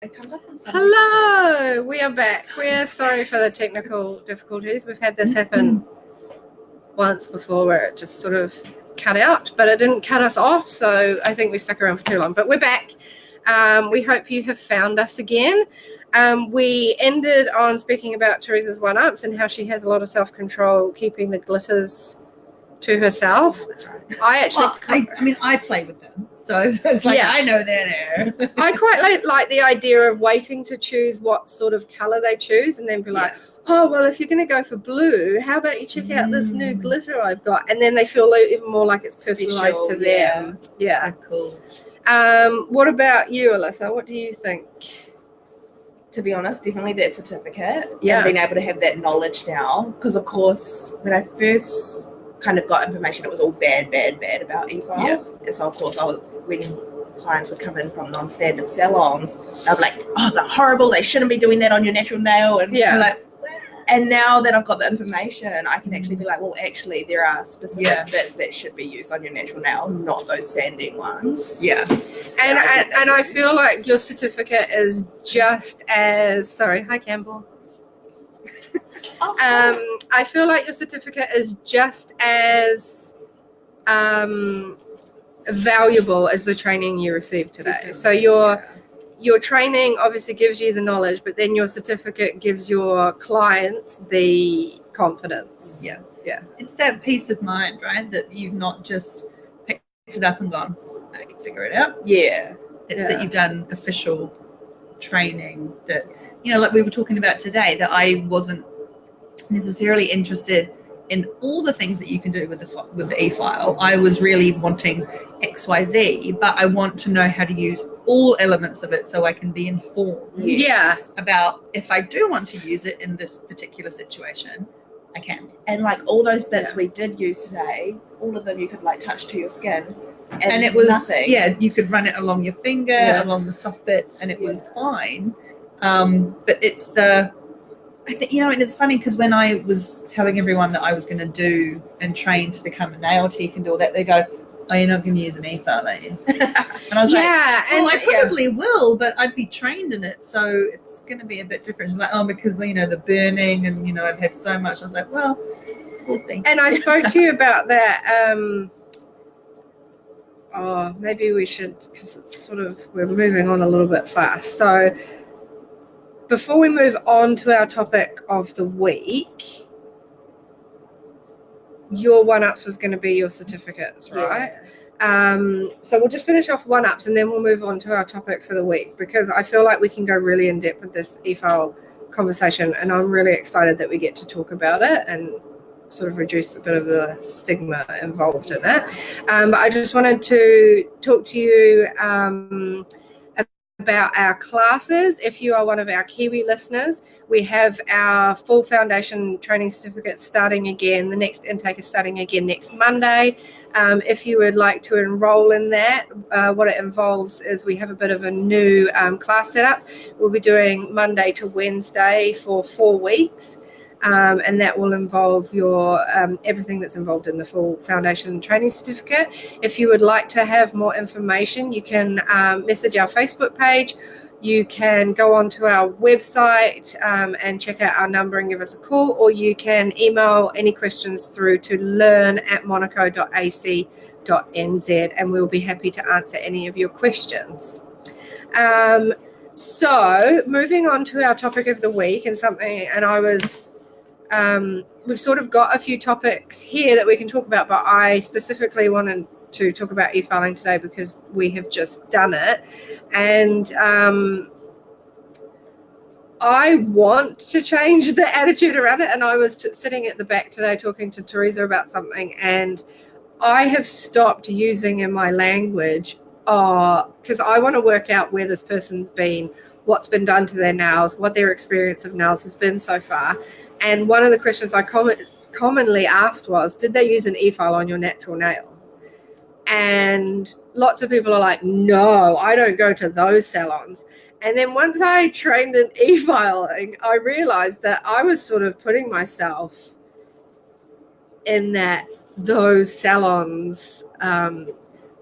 It comes up on some Hello, we are back. We're sorry for the technical difficulties. We've had this happen once before where it just sort of cut out, but it didn't cut us off, so I think we stuck around for too long. But we're back. We hope you have found us again. We ended on speaking about Teresa's one-ups and how she has a lot of self-control, keeping the glitters to herself. That's right. I actually, I play with them, so it's like I know they're there. I quite like the idea of waiting to choose what sort of color they choose, and then be like, oh, well, if you're going to go for blue, how about you check out this new glitter I've got? And then they feel even more like it's personalized to them. Yeah. Cool. What about you, Alyssa? What do you think? To be honest, definitely that certificate. And being able to have that knowledge now. Because, of course, when I first kind of got information, it was all bad about e-files. And so, of course, when clients would come in from non-standard salons, I'd be like, oh, they're horrible. They shouldn't be doing that on your natural nail. And and now that I've got the information, I can actually be like, well, actually, there are specific bits that should be used on your natural nail, not those sanding ones. Yeah. And I feel like your certificate is just as... Sorry. Hi, Campbell. I feel like your certificate is just as valuable as the training you received today. So your training obviously gives you the knowledge, but then your certificate gives your clients the confidence. Yeah. It's that peace of mind, right? That you've not just picked it up and gone, I can figure it out. Yeah. It's that you've done official training that, like we were talking about today, that I wasn't necessarily interested in all the things that you can do with the e-file. I was really wanting XYZ, but I want to know how to use all elements of it so I can be informed about if I do want to use it in this particular situation, I can. And like all those bits we did use today, all of them you could like touch to your skin. And it was nothing. You could run it along your finger, along the soft bits, and it was fine. But it's I think, and it's funny because when I was telling everyone that I was going to do and train to become a nail tech and do all that, they go, oh, you're not going to use an e-file, are you? And I was like, well, I probably will, but I'd be trained in it, so it's going to be a bit different. It's like, oh, because, the burning and, I've had so much. I was like, well, we'll see. And I spoke to you about that. Maybe we should, because it's we're moving on a little bit fast. So before we move on to our topic of the week, your one-ups was going to be your certificates, right? So we'll just finish off one-ups and then we'll move on to our topic for the week, because I feel like we can go really in depth with this e-file conversation, and I'm really excited that we get to talk about it and sort of reduce a bit of the stigma involved in it. But I just wanted to talk to you about our classes. If you are one of our Kiwi listeners, we have our full foundation training certificate starting again. The next intake is starting again next Monday. If you would like to enroll in that, what it involves is we have a bit of a new class setup. We'll be doing Monday to Wednesday for 4 weeks. And that will involve your everything that's involved in the full foundation training certificate. If you would like to have more information, you can message our Facebook page. You can go onto our website and check out our number and give us a call, or you can email any questions through to learn@monaco.ac.nz, and we'll be happy to answer any of your questions. So moving on to our topic of the week, we've sort of got a few topics here that we can talk about, but I specifically wanted to talk about e-filing today because we have just done it. And I want to change the attitude around it. And I was sitting at the back today talking to Teresa about something, and I have stopped using in my language because I want to work out where this person's been, what's been done to their nails, what their experience of nails has been so far. And one of the questions I commonly asked was, did they use an e-file on your natural nail? And lots of people are like, no, I don't go to those salons. And then once I trained in e-filing, I realized that I was sort of putting myself in those salons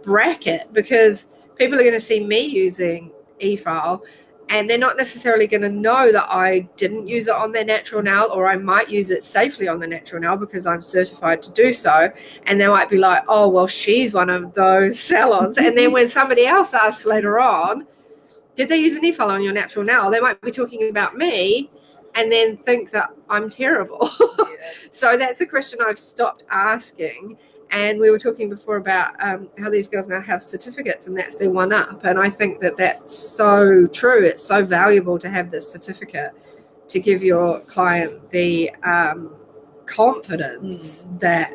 bracket, because people are going to see me using e-file and they're not necessarily going to know that I didn't use it on their natural nail, or I might use it safely on the natural nail because I'm certified to do so. And they might be like, oh, well, she's one of those salons. And then when somebody else asks later on, did they use an e-file on your natural nail? They might be talking about me and then think that I'm terrible. So that's a question I've stopped asking. And we were talking before about how these girls now have certificates, and that's their one up. And I think that that's so true. It's so valuable to have this certificate to give your client the confidence that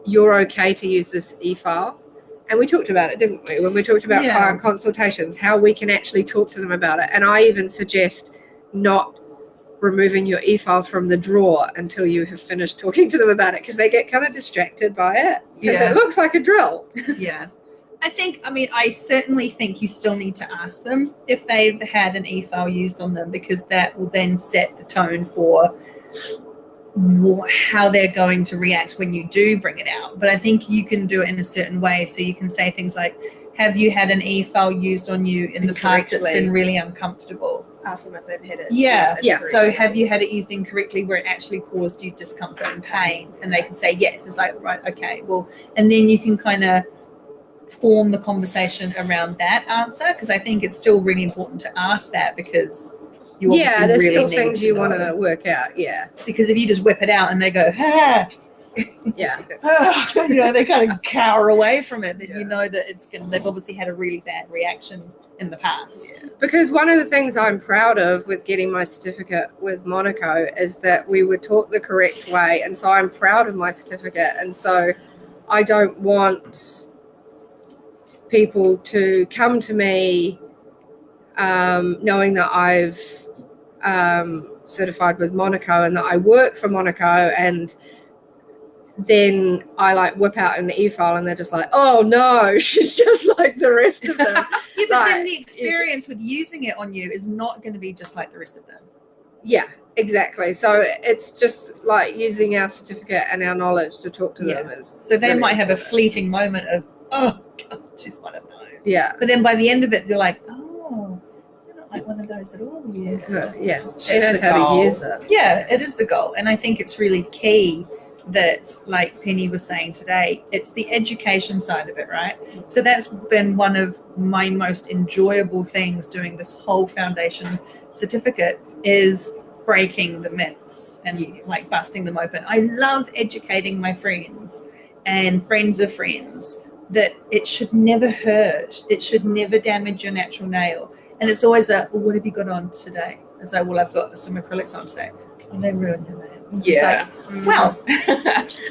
you're okay to use this e-file. And we talked about it, didn't we? When we talked about client consultations, how we can actually talk to them about it. And I even suggest not removing your e-file from the drawer until you have finished talking to them about it, because they get kind of distracted by it because it looks like a drill. I certainly think you still need to ask them if they've had an e-file used on them, because that will then set the tone for how they're going to react when you do bring it out. But I think you can do it in a certain way. So you can say things like, have you had an e-file used on you in the past that's been really uncomfortable? Ask them if they've had it. Yeah. So have you had it used incorrectly where it actually caused you discomfort and pain? And they can say yes. It's like, right, okay, well, and then you can kind of form the conversation around that answer, because I think it's still really important to ask that, because you obviously there's really still need things to you know. want to work out. Because if you just whip it out and they go, they kind of cower away from it, then you know that they've obviously had a really bad reaction in the past. Because one of the things I'm proud of with getting my certificate with Monaco is that we were taught the correct way, and so I'm proud of my certificate. And so I don't want people to come to me knowing that I've certified with Monaco and that I work for Monaco, and then I like whip out an e-file and they're just like, oh no, she's just like the rest of them. But then the experience with using it on you is not going to be just like the rest of them. Yeah, exactly. So it's just like using our certificate and our knowledge to talk to them. So they might have a fleeting moment of, oh God, she's one of those. Yeah. But then by the end of it, they're like, oh, you're not like one of those at all. Yeah. She knows how to use it. Yeah, it is the goal. And I think it's really key that, like Penny was saying today, it's the education side of it, right? So that's been one of my most enjoyable things doing this whole foundation certificate, is breaking the myths and like busting them open. I love educating my friends and friends of friends that it should never hurt. It should never damage your natural nail. And it's always well, what have you got on today? It's like, well, I've got some acrylics on today. And they ruined their nails. Yeah. It's like, well,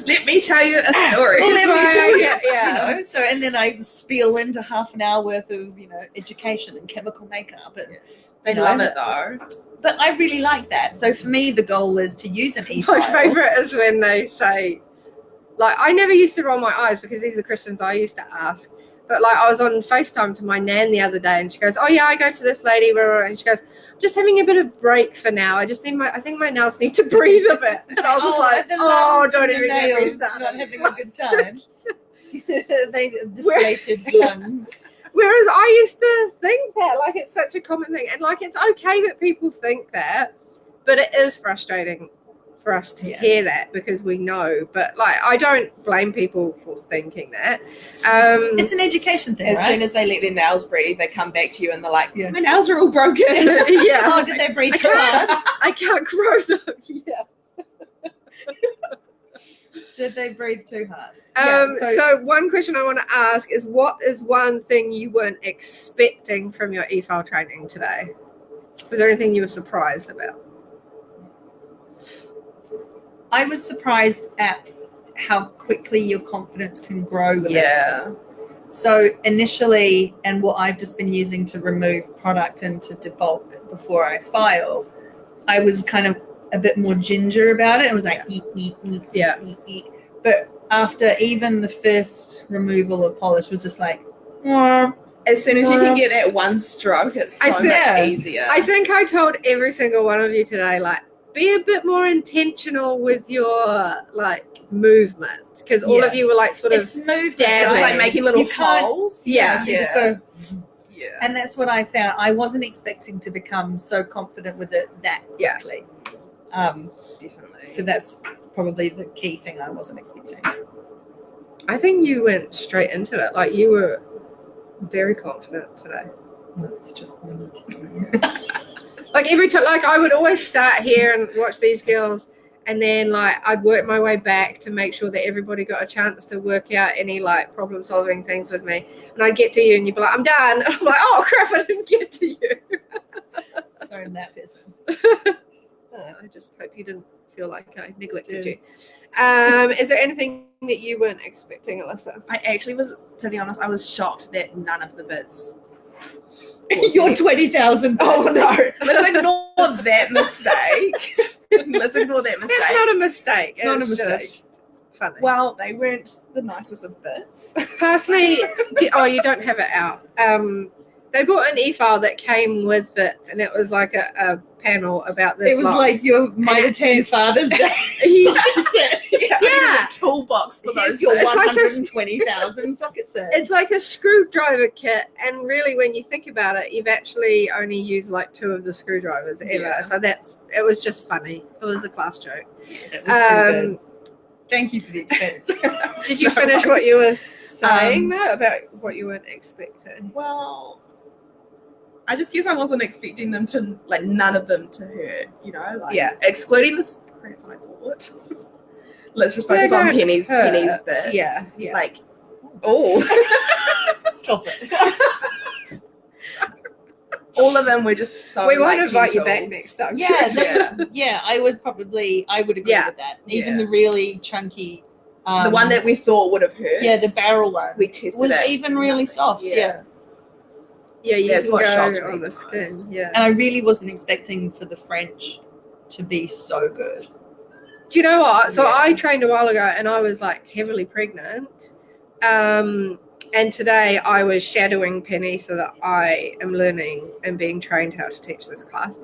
let me tell you a story. well, let me tell you. Yeah. You know, so, and then I spiel into half an hour worth of, education and chemical makeup. And They love it though. But I really like that. So for me, the goal is to use an e-file. My favourite is when they say, like, I never used to roll my eyes because these are questions I used to ask. But like, I was on FaceTime to my nan the other day, and she goes, "Oh yeah, I go to this lady," and she goes, "I'm just having a bit of break for now. I think my nails need to breathe a bit." And I was just like, "Oh, don't even get me started." Not having a good time. They deflated lungs. Whereas I used to think that, like, it's such a common thing, and like, it's okay that people think that, but it is frustrating for us to hear that, because we know. But like, I don't blame people for thinking that. It's an education thing. As soon as they let their nails breathe, they come back to you and they're like, my nails are all broken. Yeah. Oh, did they breathe too hard? I can't grow them. Yeah. Did they breathe too hard? So one question I want to ask is, what is one thing you weren't expecting from your e-file training today? Was there anything you were surprised about? I was surprised at how quickly your confidence can grow with it. So initially, and what I've just been using to remove product and to debulk before I file, I was kind of a bit more ginger about it. It was like, eat. But after even the first removal of polish was just like, as soon as you can get that one stroke, it's so much easier. I think I told every single one of you today, like, be a bit more intentional with your like movement, because all of you were like sort of it's moved. It was like making little holes. So you just go. Yeah. And that's what I found. I wasn't expecting to become so confident with it that quickly. Definitely. So that's probably the key thing I wasn't expecting. I think you went straight into it. Like, you were very confident today. That's just Like, every time, like, I would always start here and watch these girls, and then, like, I'd work my way back to make sure that everybody got a chance to work out any, like, problem-solving things with me. And I'd get to you, and you'd be like, I'm done. And I'm like, oh, crap, I didn't get to you. Sorry, I'm that person. I just hope you didn't feel like I neglected you. Is there anything that you weren't expecting, Alyssa? I actually was, to be honest, I was shocked that none of the bits. You're 20,000. Oh no! Let's ignore that mistake. Let's ignore that mistake. That's not a mistake. It's not a mistake. Just funny. Well, they weren't the nicest of bits. Pass me. Oh, you don't have it out. They bought an e-file that came with bits, and it was like a panel about this. It was like your Mitre 10 Father's Day. Yeah. A toolbox for Here's those. your bits. 120,000 socket set. It's like a screwdriver kit, and really, when you think about it, you've actually only used like 2 of the screwdrivers ever. Yeah. So it was just funny. It was a class joke. It was pretty good. Thank you for the expense. Did you finish what you were saying though, about what you weren't expecting? Well, I just guess I wasn't expecting them to, like, none of them to hurt, you know? Like, excluding this crap I bought. Let's just focus on Penny's bits. Yeah. Like, oh. Stop it. All of them were just so, we won't like, invite you gentle. back next time. Yeah, I would agree with that. Even the really chunky. The one that we thought would have hurt. Yeah, the barrel one. We tested was it. even really soft. Yeah. Yeah, you That's can what go shocked me on the most. skin. Yeah. And I really wasn't expecting for the French to be so good. Do you know what? So Yeah. I trained a while ago, and I was like heavily pregnant. And today I was shadowing Penny so that I am learning and being trained how to teach this class.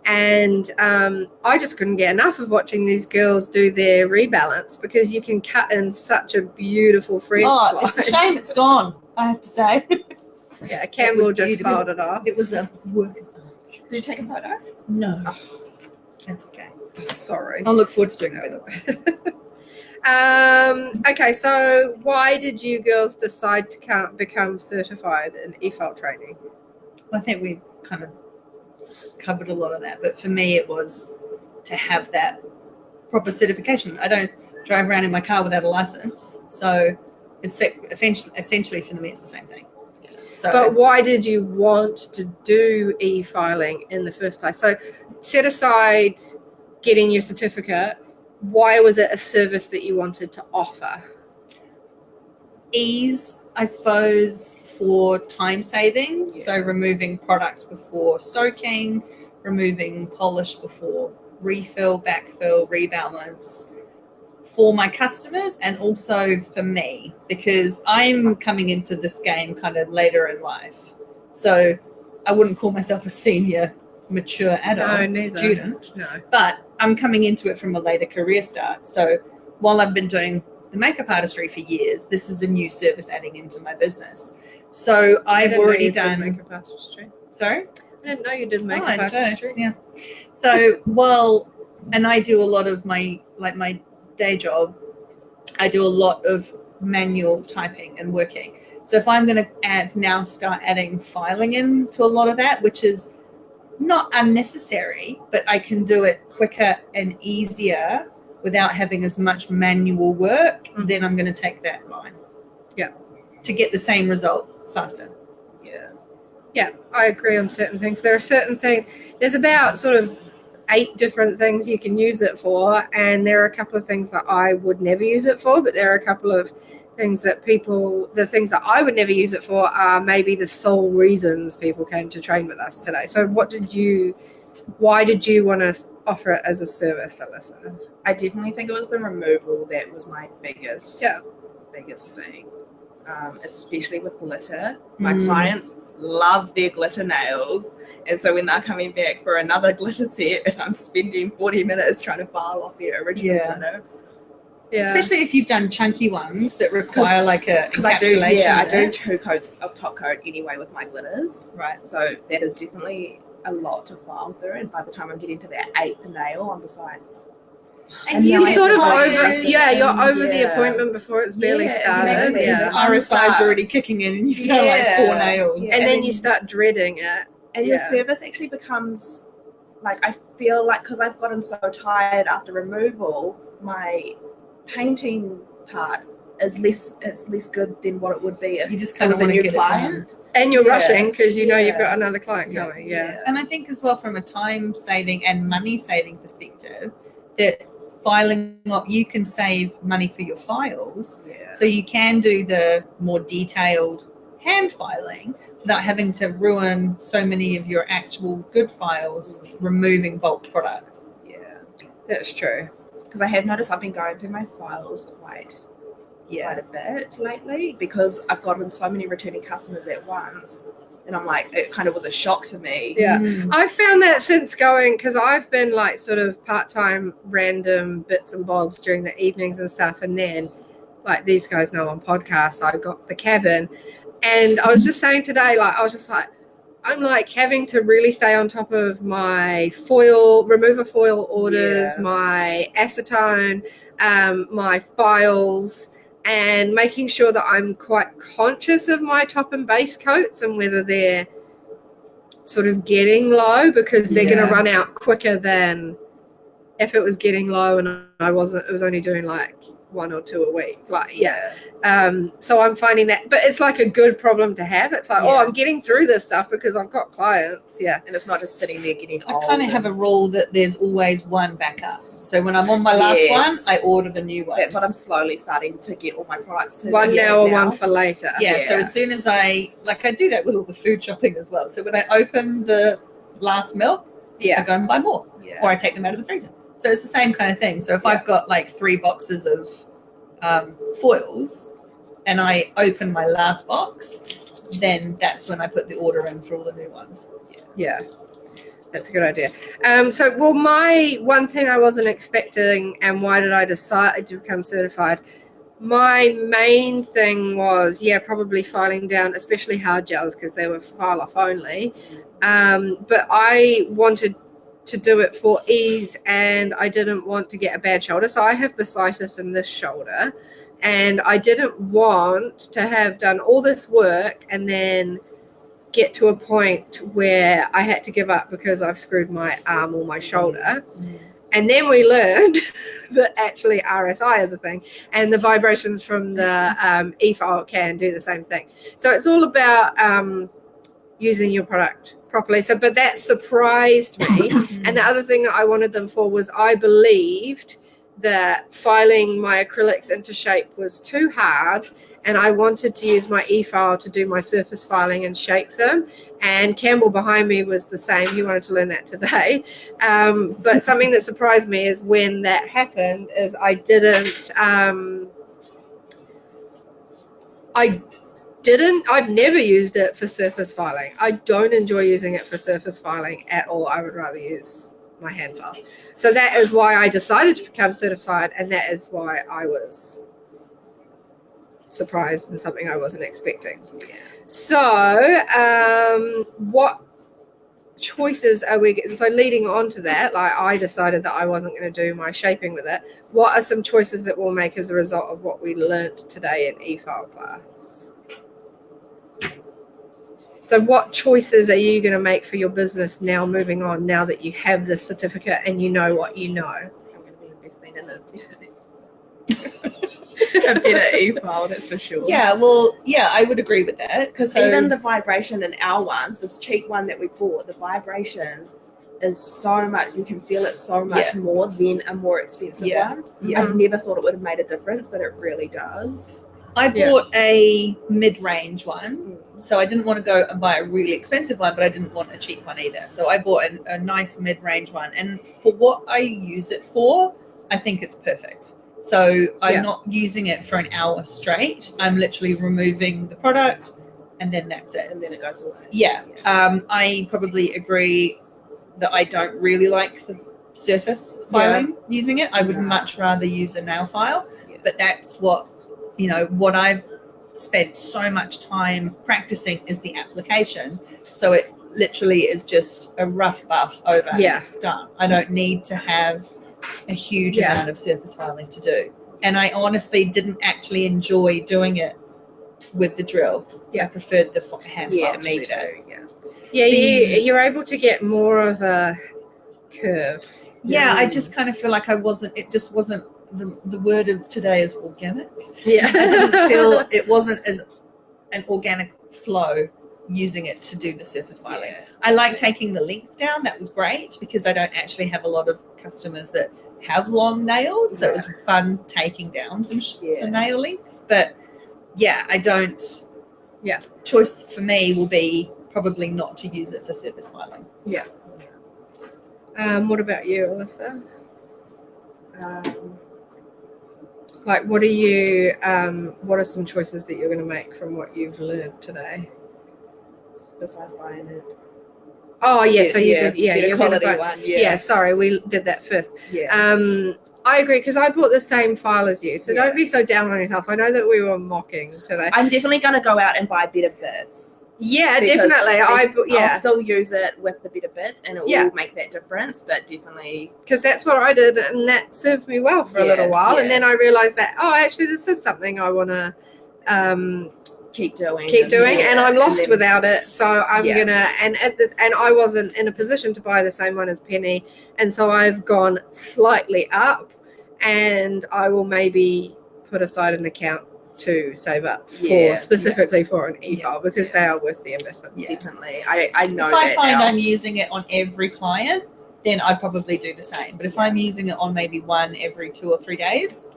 And I just couldn't get enough of watching these girls do their rebalance, because you can cut in such a beautiful French line. It's a shame it's gone, I have to say. Yeah, Campbell just beautiful. folded off. It was a work of art. Did you take a photo? No. That's okay. Sorry. I'll look forward to doing it. Okay, so why did you girls decide to become certified in EFL training? I think we kind of covered a lot of that, but for me it was to have that proper certification. I don't drive around in my car without a license, so it's essentially for me it's the same thing. So, but why did you want to do e-filing in the first place? So set aside getting your certificate, why was it a service that you wanted to offer? Ease, I suppose, for time savings. Yeah. So removing product before soaking, removing polish before refill, backfill, rebalance, for my customers and also for me, because I'm coming into this game kind of later in life. So I wouldn't call myself a senior, mature adult student. No. But I'm coming into it from a later career start. So while I've been doing the makeup artistry for years, this is a new service adding into my business. So I've already done makeup artistry. Sorry? I didn't know you did makeup artistry. Yeah. So and I do a lot of my day job, I do a lot of manual typing and working. So if I'm going to start adding filing into a lot of that, which is not unnecessary, but I can do it quicker and easier without having as much manual work, then I'm going to take that line. Yeah. To get the same result faster. Yeah, I agree on certain things. There are certain things, there's about sort of 8 different things you can use it for, and there are a couple of things that I would never use it for, but there are a couple of things that the things that I would never use it for are maybe the sole reasons people came to train with us today. So why did you want to offer it as a service, Alyssa? I definitely think it was the removal that was my biggest thing, especially with glitter. My clients love their glitter nails, and so when they're coming back for another glitter set and I'm spending 40 minutes trying to file off their original glitter, Yeah. Especially if you've done chunky ones that require like a because I do, encapsulation. I in do it. 2 coats of top coat anyway with my glitters. Right. So that is definitely a lot to file through. And by the time I'm getting to that 8th nail, I'm just like, And you now I sort have of to buy over, this you're over the yeah. appointment before it's barely Yeah, started. exactly. Yeah. The RSI's already kicking in, and you've done like 4 nails. Yeah. And then you start dreading it. And your service actually becomes like, I feel like, because I've gotten so tired after removal, my painting part is less good than what it would be if You just it kind of was a want to new get client. it done. And you're Yeah. rushing because you know you've Yeah. got another client coming. Yeah. And I think as well from a time saving and money saving perspective, that filing up, you can save money for your files. Yeah. So you can do the more detailed hand filing without having to ruin so many of your actual good files removing bulk product. Yeah. That's true. Because I have noticed I've been going through my files quite a bit lately because I've gotten so many returning customers at once. And I'm like, it kind of was a shock to me. Yeah. Mm. I found that since going, because I've been like sort of part-time random bits and bobs during the evenings and stuff. And then like these guys know on podcasts, I got the cabin. And I was just saying today, like, I was just like, I'm like having to really stay on top of my remover foil orders, my acetone, my files, and making sure that I'm quite conscious of my top and base coats and whether they're sort of getting low, because they're going to run out quicker than if it was getting low and it was only doing like 1 or 2 a week. Like, so I'm finding that, but it's like a good problem to have. It's like, oh, I'm getting through this stuff because I've got clients. Yeah. And it's not just sitting there getting I old. kind of have a rule that there's always one backup. So when I'm on my last one, I order the new one. That's what I'm slowly starting to get all my products to. One now or one for later. Yeah, so as soon as I do that with all the food shopping as well. So when I open the last milk, I go and buy more. Yeah. Or I take them out of the freezer. So it's the same kind of thing. So if I've got like 3 boxes of foils and I open my last box, then that's when I put the order in for all the new ones. Yeah. That's a good idea. My one thing I wasn't expecting, and why did I decide to become certified? My main thing was, probably filing down, especially hard gels, because they were file off only. But I wanted to do it for ease, and I didn't want to get a bad shoulder. So I have bursitis in this shoulder, and I didn't want to have done all this work and then get to a point where I had to give up because I've screwed my arm or my shoulder. And then we learned that actually RSI is a thing, and the vibrations from the e-file can do the same thing. So it's all about using your product properly. But that surprised me. And the other thing that I wanted them for was, I believed that filing my acrylics into shape was too hard, and I wanted to use my e-file to do my surface filing and shape them. And Campbell behind me was the same. He wanted to learn that today. But something that surprised me is when that happened is I've never used it for surface filing. I don't enjoy using it for surface filing at all. I would rather use my hand file. So that is why I decided to become certified, and that is why I was surprised and something I wasn't expecting. So what choices are we getting? So leading on to that, like, I decided that I wasn't going to do my shaping with it. What are some choices that we'll make as a result of what we learnt today in e-file class? So what choices are you going to make for your business now, moving on, now that you have the certificate and you know what you know? I'm going to be investing in a better e-file, that's for sure. Yeah, well, I would agree with that. Because even the vibration in our ones, this cheap one that we bought, the vibration is so much, you can feel it so much more than a more expensive one. I've never thought it would have made a difference, but it really does. I bought a mid-range one, so I didn't want to go and buy a really expensive one, but I didn't want a cheap one either. So I bought a nice mid-range one, and for what I use it for, I think it's perfect. So I'm not using it for an hour straight. I'm literally removing the product, and then that's it. And then it goes away. I probably agree that I don't really like the surface filing using it. I would much rather use a nail file. but that's what, what I've spent so much time practicing is the application. So it literally is just a rough buff over and it's done. I don't need to have a huge amount of surface filing to do. And I honestly didn't actually enjoy doing it with the drill. I preferred the hand file to do that. You're able to get more of a curve. I just kind of feel like it just wasn't, the word of today is organic. I didn't feel it wasn't as an organic flow using it to do the surface filing. I like taking the length down. That was great because I don't actually have a lot of customers that have long nails, so it was fun taking down some nail length. But I don't. Choice for me will be probably not to use it for surface filing. What about you, Alyssa? Like, what are some choices that you're going to make from what you've learned today? Besides buying it. Oh, yeah, so you did, you're quality one. Yeah, sorry, we did that first. I agree, because I bought the same file as you, so don't be so down on yourself. I know that we were mocking today. I'm definitely going to go out and buy better bits. Yeah, definitely. I'll still use it with the better bits, and it will make that difference, but definitely. Because that's what I did, and that served me well for a little while, and then I realized that, actually, this is something I want to keep doing, and I'm lost without it, so I'm gonna, and I wasn't in a position to buy the same one as Penny, and so I've gone slightly up, and I will maybe put aside an account to save up for specifically for an e-file because they are worth the investment. Definitely. I know if I find I'm using it on every client, then I'd probably do the same, but if I'm using it on maybe one every 2 or 3 days,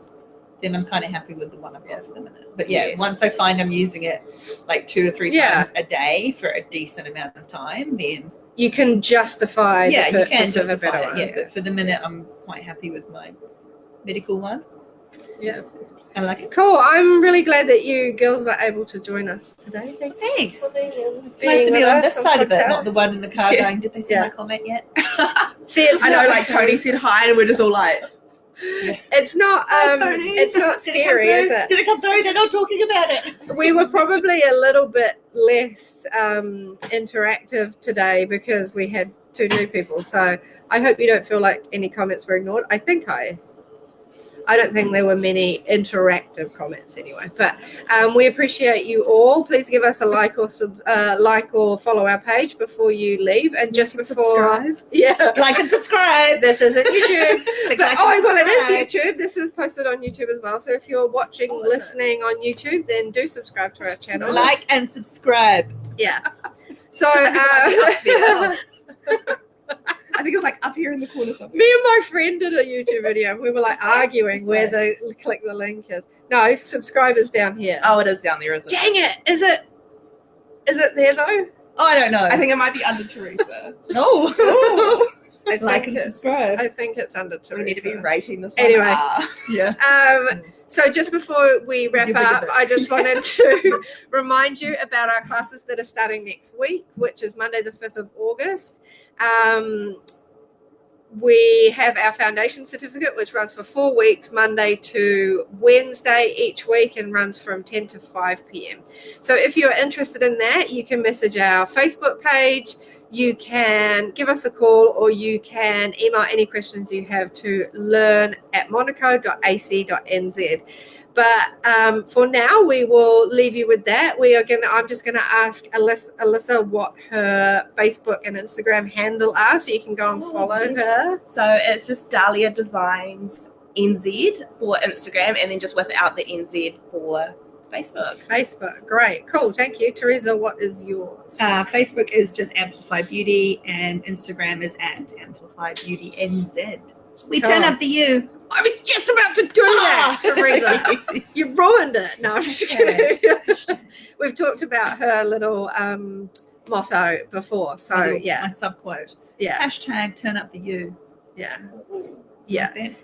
then I'm kind of happy with the one I've got for the minute. But once I find I'm using it like 2 or 3 times a day for a decent amount of time, then you can justify you can justify it. But for the minute, I'm quite happy with my medical one. I like it. Cool. I'm really glad that you girls were able to join us today. Thanks. It's nice to be on this side of it, not the one in the car going, did they see my comment yet? See, I know, like Tony said hi, and we're just all like, it's not it's not scary, is it? Did it come through? They're not talking about it. We were probably a little bit less interactive today because we had 2 new people, so I hope you don't feel like any comments were ignored. I don't think there were many interactive comments anyway, but we appreciate you all. Please give us a like or follow our page before you leave, and just before like and subscribe. This isn't YouTube, it is YouTube. This is posted on YouTube as well. So if you're watching, listening on YouTube, then do subscribe to our channel. Like and subscribe. Yeah. So. I think it's like up here in the corner somewhere. Me and my friend did a YouTube video and we were like arguing where the click the link is. No, subscribe is down here. Oh, it is down there, isn't it? Dang it. Is it there though? Oh, I don't know. I think it might be under Teresa. No. Like and subscribe. I think it's under Teresa. We need to be rating this one. Anyway. So just before we wrap up, I just wanted to remind you about our classes that are starting next week, which is Monday the 5th of August. We have our foundation certificate, which runs for 4 weeks, Monday to Wednesday each week, and runs from 10 to 5 p.m. So if you're interested in that, you can message our Facebook page, you can give us a call, or you can email any questions you have to learn@monaco.ac.nz. But for now, we will leave you with that. I'm just gonna ask Alyssa what her Facebook and Instagram handle are, so you can go and follow her. So it's just Dahlia Designs NZ for Instagram, and then just without the NZ for Facebook. Great, cool. Thank you, Teresa. What is yours? Facebook is just Amplify Beauty, and Instagram is @AmplifyBeautyNZ. We turn up the U. I was just about to do that, Teresa. You ruined it. No, I'm just kidding. We've talked about her little motto before, so my subquote. #turn up the U. Yeah.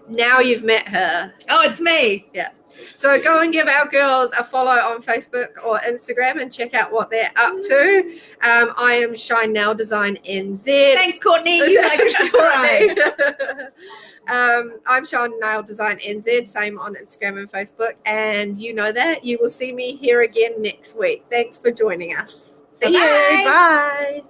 Now you've met her. Oh, it's me. Yeah. So go and give our girls a follow on Facebook or Instagram and check out what they're up to. I am Shine Nail Design NZ. Thanks, Courtney. You like to subscribe. I'm Sean Nail Design NZ, same on Instagram and Facebook. And you know that. You will see me here again next week. Thanks for joining us. See you. Bye.